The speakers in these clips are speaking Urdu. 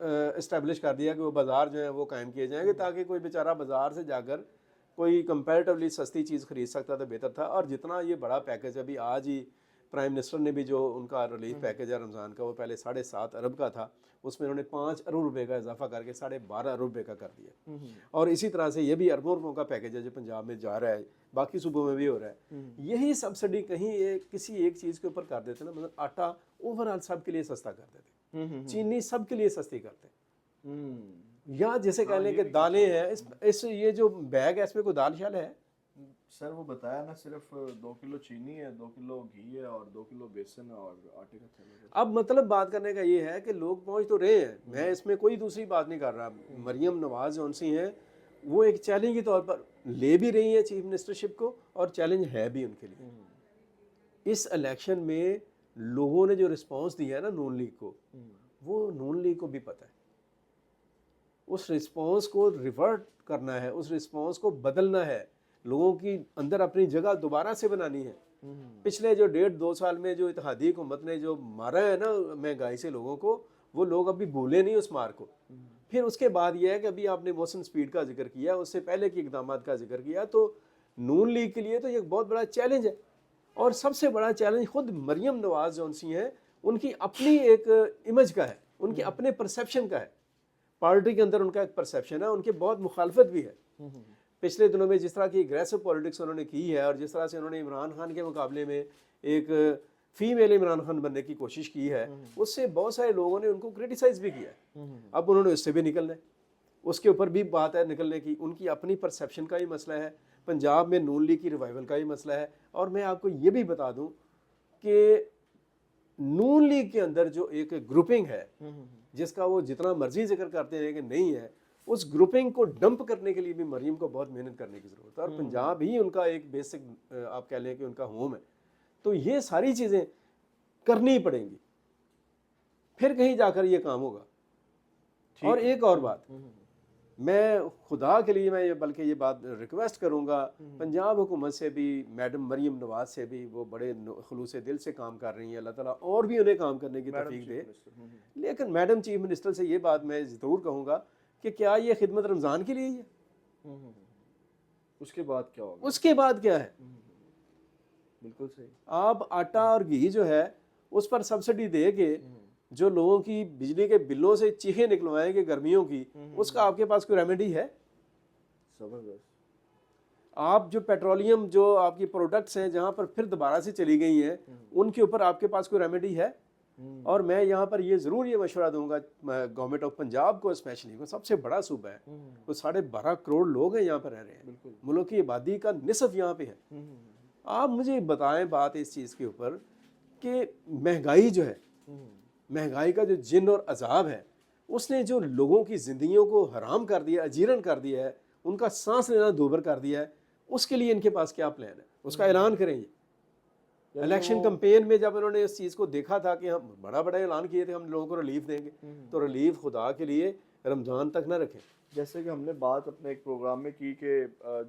اسٹیبلش کر دیا کہ وہ بازار جو ہیں وہ قائم کیے جائیں گے تاکہ کوئی بیچارہ بازار سے جا کر کوئی کمپیریٹیولی سستی چیز خرید سکتا تو بہتر تھا. اور جتنا یہ بڑا پیکج ابھی آج ہی پرائم منسٹر نے بھی جو ان کا ریلیف پیکج ہے رمضان کا وہ پہلے 7.5 ارب کا تھا, اس میں انہوں نے 5 ارب روپے کا اضافہ کر کے 12.5 ارب روپے کا کر دیا. اور اسی طرح سے یہ بھی اربوں روپوں کا پیکج ہے جو پنجاب میں جا رہا ہے, باقی صوبوں میں بھی ہو رہا ہے. یہی سبسڈی کہیں کسی ایک چیز کے اوپر کر دیتے نا, مطلب آٹا اوور آل سب کے لیے سستا کر دیتے, چینی سب کے لیے سستی کرتے, یا جیسے کہہ لیں کہ دالیں ہیں, اس یہ جو بیگ ہے اس میں کوئی دال شال ہے سر وہ بتایا نا صرف 2 کلو چینی ہے, 2 کلو گھی ہے اور 2 کلو بیسن اور آٹے کا تھیلا ہے. اب مطلب بات کرنے کا یہ ہے کہ لوگ پہنچ تو رہے ہیں, میں اس میں کوئی دوسری بات نہیں کر رہا. مریم نواز جو ان سی ہیں وہ ایک چیلنج کے طور پر لے بھی رہی ہیں چیف منسٹرشپ کو, اور چیلنج ہے بھی ان کے لیے. اس الیکشن میں لوگوں نے جو رسپانس دیا ہے نا نون لیگ کو, وہ نون لیگ کو بھی پتہ ہے. اس رسپانس کو ریورٹ کرنا ہے, اس رسپانس کو بدلنا ہے, لوگوں کی اندر اپنی جگہ دوبارہ سے بنانی ہے. پچھلے جو 1.5-2 سال میں جو اتحادی حکومت نے جو مارا ہے نا مہنگائی سے لوگوں کو, وہ لوگ ابھی بھولے نہیں اس مار کو. پھر اس کے بعد یہ ہے کہ ابھی آپ نے موسم سپیڈ کا ذکر کیا, اس سے پہلے کے اقدامات کا ذکر کیا, تو نون لیگ کے لیے تو یہ بہت بڑا چیلنج ہے. اور سب سے بڑا چیلنج خود مریم نواز جو سی ہیں ان کی اپنی ایک امیج کا ہے, ان کے اپنے پرسیپشن کا ہے. پارٹی کے اندر ان کا ایک پرسیپشن ہے, ان کے بہت مخالفت بھی ہے. پچھلے دنوں میں جس طرح کی اگریسو پولیٹکس انہوں نے کی ہے, اور جس طرح سے انہوں نے عمران خان کے مقابلے میں ایک فیمیل عمران خان بننے کی کوشش کی ہے, اس سے بہت سارے لوگوں نے ان کو کرٹیسائز بھی کیا ہے. اب انہوں نے اس سے بھی نکلنا ہے, اس کے اوپر بھی بات ہے نکلنے کی. ان کی اپنی پرسیپشن کا ہی مسئلہ ہے, پنجاب میں نون لیگ کی ریوائول کا ہی مسئلہ ہے. اور میں آپ کو یہ بھی بتا دوں کہ نون لیگ کے اندر جو ایک گروپنگ ہے جس کا وہ جتنا مرضی ذکر کرتے ہیں کہ نہیں ہے, اس گروپنگ کو ڈمپ کرنے کے لیے بھی مریم کو بہت محنت کرنے کی ضرورت ہے. اور پنجاب ہی ان کا ایک بیسک آپ کہہ لیں کہ ان کا ہوم ہے. تو یہ ساری چیزیں کرنی پڑیں گی, پھر کہیں جا کر یہ کام ہوگا. اور ایک اور بات, میں خدا کے لیے میں بلکہ یہ بات ریکویسٹ کروں گا پنجاب حکومت سے بھی, میڈم مریم نواز سے بھی, وہ بڑے خلوص دل سے کام کر رہی ہیں, اللہ تعالیٰ اور بھی انہیں کام کرنے کی توفیق دے. لیکن میڈم چیف منسٹر سے یہ بات میں ضرور کہوں گا کہ کیا یہ خدمت رمضان کے لیے ہی ہے؟ اس کے بعد کیا ہوگا؟ اس کے بعد کیا ہے؟ بالکل صحیح. آپ آٹا اور گھی جو ہے اس پر سبسڈی دے کے جو لوگوں کی بجلی کے بلوں سے چیخیں نکلوائیں گے گرمیوں کی, اس کا آپ کے پاس کوئی ریمیڈی ہے؟ زبردست. آپ جو پیٹرولیم جو آپ کی پروڈکٹس ہیں جہاں پر پھر دوبارہ سے چلی گئی ہیں, ان کے اوپر آپ کے پاس کوئی ریمیڈی ہے؟ اور میں یہاں پر یہ ضرور یہ مشورہ دوں گا گورنمنٹ آف پنجاب کو, اسپیشلی وہ سب سے بڑا صوبہ ہے, وہ 12.5 کروڑ لوگ ہیں یہاں پر رہ رہے ہیں, ملک کی آبادی کا نصف یہاں پہ ہے. آپ مجھے بتائیں بات اس چیز کے اوپر کہ مہنگائی جو ہے, مہنگائی کا جو جن اور عذاب ہے, اس نے جو لوگوں کی زندگیوں کو حرام کر دیا, اجیرن کر دیا ہے, ان کا سانس لینا دوبر کر دیا ہے, اس کے لیے ان کے پاس کیا پلان ہے؟ اس کا اعلان کریں. یہ الیکشن کمپین میں جب انہوں نے اس چیز کو دیکھا تھا کہ ہم بڑا اعلان کیے تھے ہم لوگوں کو ریلیف دیں گے, تو ریلیف خدا کے لیے رمضان تک نہ رکھیں. جیسے کہ ہم نے بات اپنے ایک پروگرام میں کی کہ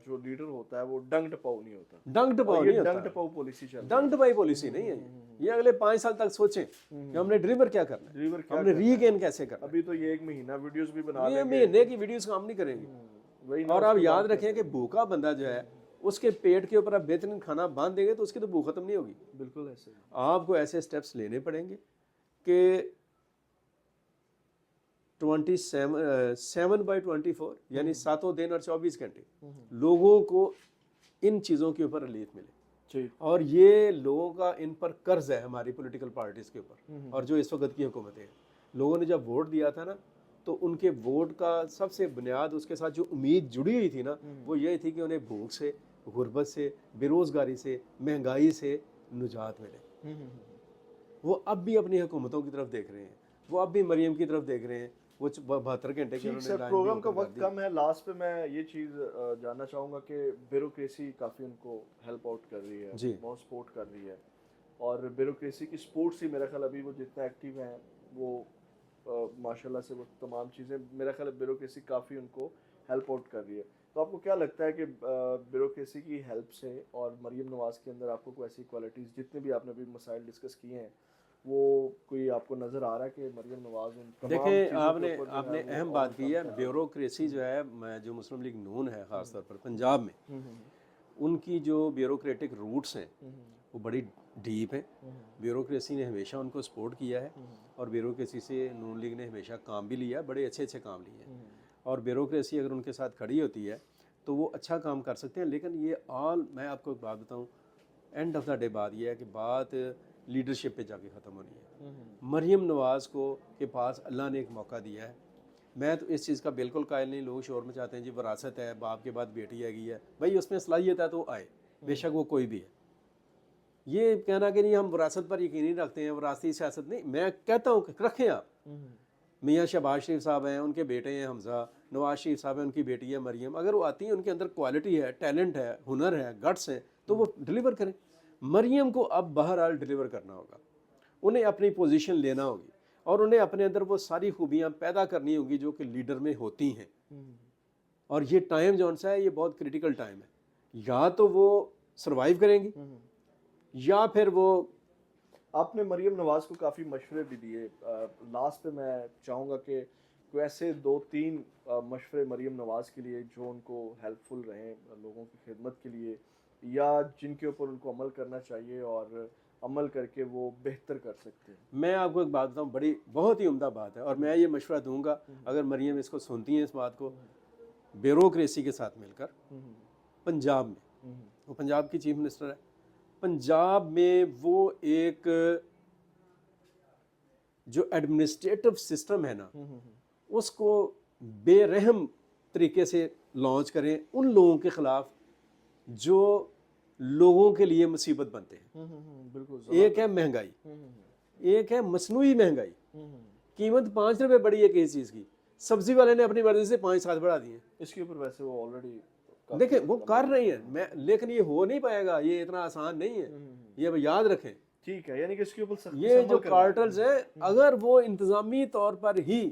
جو لیڈر ہوتا ہے وہ ڈنگ ٹپاؤ نہیں ہوتا. ڈنگ ٹپاؤ نہیں ہوتا, ڈنگ ٹپاؤ پالیسی چل رہی ہے. ڈنگ ٹپائی پالیسی نہیں ہے یہ. اگلے 5 سال تک سوچیں کہ ہم نے ڈریور کیا کرنا ہے, ہم نے ری گین کیسے کرنا ہے. ابھی تو یہ 1 مہینہ ویڈیوز بھی بنا یہ مہینے کی ویڈیوز کام نہیں کریں گے. اور آپ یاد رکھیں کہ بھوکا بندہ جو ہے اس کے پیٹ کے اوپر آپ بہترین کھانا باندھ دیں گے تو اس کی تو بھوک ختم نہیں ہوگی. بالکل ایسے آپ کو ایسے سٹیپس لینے پڑیں گے کہ 7/24 یعنی 7 دن اور 24 گھنٹے لوگوں کو ان چیزوں کے اوپر ریلیف ملے. اور یہ لوگوں کا ان پر قرض ہے ہماری پولیٹیکل پارٹیز کے اوپر, اور جو اس وقت کی حکومتیں ہیں. لوگوں نے جب ووٹ دیا تھا نا تو ان کے ووٹ کا سب سے بنیاد, اس کے ساتھ جو امید جڑی ہوئی تھی نا, وہ یہی تھی کہ انہیں بھوک سے, غربت سے, بے روزگاری سے, مہنگائی سے نجات ملے. وہ اب بھی اپنی حکومتوں کی طرف دیکھ رہے ہیں, وہ اب بھی مریم کی طرف دیکھ رہے ہیں. وہ 72 گھنٹے کے پروگرام کا وقت کم ہے. لاسٹ پہ میں یہ چیز جاننا چاہوں گا کہ بیوروکریسی کافی ان کو ہیلپ آؤٹ کر رہی ہے, بہت سپورٹ کر رہی ہے, اور بیوروکریسی کی سپورٹس ہی میرا خیال ابھی وہ جتنا ایکٹیو ہیں وہ ماشاءاللہ سے وہ تمام چیزیں میرا خیال بیوروکریسی کافی ان کو ہیلپ آؤٹ کر رہی ہے. تو آپ کو کیا لگتا ہے کہ بیوروکریسی کی ہیلپ سے اور مریم نواز کے اندر آپ کو کوئی ایسی کوالٹیز, جتنے بھی آپ نے ابھی مسائل ڈسکس کیے ہیں, وہ کوئی آپ کو نظر آ رہا ہے کہ مریم نواز ان تمام دیکھیں چیزوں آپ کے نے اوپر جو آپ ہے نے وہ اہم اور بات کام کی ہے، کر رہی بیوروکریسی جو ہے جو مسلم لیگ نون ہے خاص طور پر پنجاب میں، ان کی جو بیوروکریٹک روٹس ہیں وہ بڑی ڈیپ ہیں. بیوروکریسی نے ہمیشہ ان کو سپورٹ کیا ہے اور بیوروکریسی سے نون لیگ نے ہمیشہ کام بھی لیا، بڑے اچھے اچھے کام لیے ہیں. اور بیوروکریسی اگر ان کے ساتھ کھڑی ہوتی ہے تو وہ اچھا کام کر سکتے ہیں. لیکن یہ میں آپ کو ایک بات بتاؤں، اینڈ آف دا ڈے بات یہ ہے کہ بات لیڈرشپ پہ جا کے ختم ہونی ہے. مریم نواز کو کے پاس اللہ نے ایک موقع دیا ہے. میں تو اس چیز کا بالکل قائل نہیں، لوگ شور میں چاہتے ہیں جی وراثت ہے، باپ کے بعد بیٹی آئے ہے. بھائی اس میں صلاحیت ہے تو آئے، بے شک وہ کوئی بھی ہے. یہ کہنا کہ نہیں ہم وراثت پر یقین نہیں رکھتے ہیں، وراثتی سیاست نہیں، میں کہتا ہوں کہ رکھیں آپ. میاں شہباز شریف صاحب ہیں، ان کے بیٹے ہیں حمزہ، نواز شریف صاحب ہیں، ان کی بیٹی ہے مریم. اگر وہ آتی ہیں، ان کے اندر کوالٹی ہے، ٹیلنٹ ہے، ہنر ہے، گٹس ہیں، تو وہ ڈلیور کریں. مریم کو اب بہرحال ڈلیور کرنا ہوگا، انہیں اپنی پوزیشن لینا ہوگی اور انہیں اپنے اندر وہ ساری خوبیاں پیدا کرنی ہوگی جو کہ لیڈر میں ہوتی ہیں. اور یہ ٹائم جو سا ہے یہ بہت کریٹیکل ٹائم ہے. یا تو وہ سروائیو کریں گی یا پھر وہ. آپ نے مریم نواز کو کافی مشورے بھی دیے. لاسٹ پہ میں چاہوں گا کہ کوئی ایسے 2-3 مشورے مریم نواز کے لیے جو ان کو ہیلپ فل رہیں لوگوں کی خدمت کے لیے، یا جن کے اوپر ان کو عمل کرنا چاہیے اور عمل کر کے وہ بہتر کر سکتے ہیں. میں آپ کو ایک بات بتاؤں، بہت ہی عمدہ بات ہے اور میں یہ مشورہ دوں گا اگر مریم اس کو سنتی ہیں اس بات کو، بیوروکریسی کے ساتھ مل کر پنجاب میں، وہ پنجاب کی چیف منسٹر ہے، پنجاب میں وہ ایک جو ایڈمنسٹریٹو سسٹم ہے نا اس کو بے رحم طریقے سے لانچ کریں ان لوگوں کے خلاف جو لوگوں کے لیے مصیبت بنتے ہیں. ایک ہے مہنگائی، ایک ہے مصنوعی مہنگائی. قیمت 5 روپے بڑھی ہے کسی چیز کی، سبزی والے نے اپنی مرضی سے 5-7 بڑھا دیے. اس کے اوپر ویسے وہ آلریڈی دیکھیں وہ کر رہی ہیں، لیکن یہ ہو نہیں پائے گا، یہ اتنا آسان نہیں ہے، یہ یاد رکھیں. ٹھیک ہے، یعنی کہ اس کے اوپر یہ جو کارٹلز ہیں اگر وہ انتظامی طور پر ہی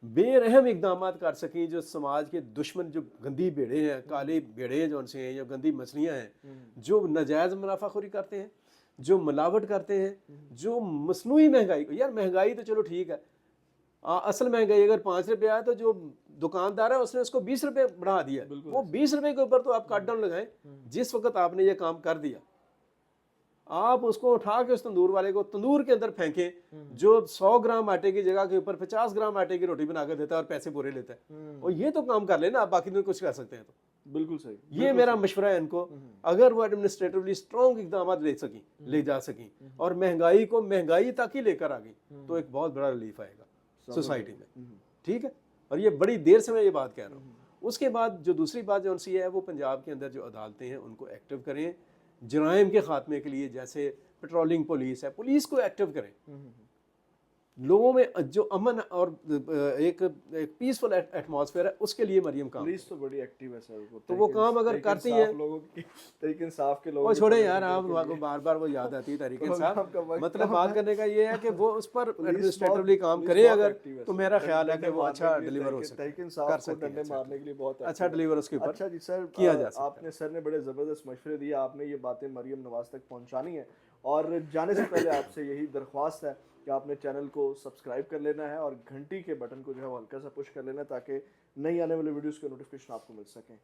بے رحم اقدامات کر سکیں جو سماج کے دشمن، جو گندی بھیڑے ہیں، کالے بھیڑے جو ان سے ہیں، یا گندی مچھلیاں ہیں جو ناجائز منافع خوری کرتے ہیں، جو ملاوٹ کرتے ہیں، جو مصنوعی مہنگائی. یار مہنگائی تو چلو ٹھیک ہے، اصل مہنگائی اگر 5 روپے ہے تو جو دکاندار ہے اس نے اس کو 20 روپے بڑھا دیا، وہ 20 روپے کے اوپر تو آپ کٹ ڈاؤن لگائیں. جس وقت آپ نے یہ کام کر دیا آپ اس کو اٹھا کے اس تندور والے کو تندور کے اندر پھینکیں جو 100 گرام آٹے کی جگہ کے اوپر 50 گرام آٹے کی روٹی بنا کے دیتا ہے اور پیسے پورے لیتا ہے. اور یہ تو کام کر لینا، آپ باقی تو کچھ کر سکتے ہیں. تو بالکل صحیح، یہ میرا مشورہ ہے ان کو، اگر وہ ایڈمنسٹریٹولی اسٹرانگ اقدامات لے جا سکیں اور مہنگائی کو مہنگائی تک ہی لے کر آگیں تو ایک بہت بڑا ریلیف آئے گا سوسائٹی میں. ٹھیک ہے، اور یہ بڑی دیر سے میں یہ بات کہہ رہا ہوں. اس کے بعد جو دوسری بات جو ان سی ہے وہ پنجاب کے اندر جو عدالتیں ہیں ان کو ایکٹیو کریں جرائم کے خاتمے کے لیے. جیسے پیٹرولنگ پولیس ہے، پولیس کو ایکٹیو کریں. لوگوں میں جو امن اور ایک پیسفل ایٹماسفیئر ہے اس کے لیے مریم کام. پولیس تو بڑی ایکٹیو ہے سر، تو وہ کام اگر کرتی ہیں، لوگوں کی تحریک انصاف کے لوگ وہ چھوڑیں یار، آپ بار بار وہ یاد آتی ہے تحریک انصاف. مطلب بات کرنے کا یہ ہے کہ وہ اس پر ایڈمنسٹریٹولی کام کرے اگر، تو میرا خیال ہے کہ وہ اچھا ڈلیور ہو سکتا ہے، کر سکتے ہیں، مارنے کے لیے بہت اچھا ڈلیور اس کے اوپر اچھا. جی سر، کیا جا سکتا ہے. آپ نے سر نے بڑے زبردست مشورے دیے، آپ نے یہ باتیں مریم نواز تک پہنچانی ہے. اور جانے سے پہلے آپ سے یہی درخواست ہے کہ آپ نے چینل کو سبسکرائب کر لینا ہے اور گھنٹی کے بٹن کو جو ہے وہ ہلکا سا پش کر لینا تاکہ نئی آنے والی ویڈیوز کے نوٹیفیکیشن آپ کو مل سکیں.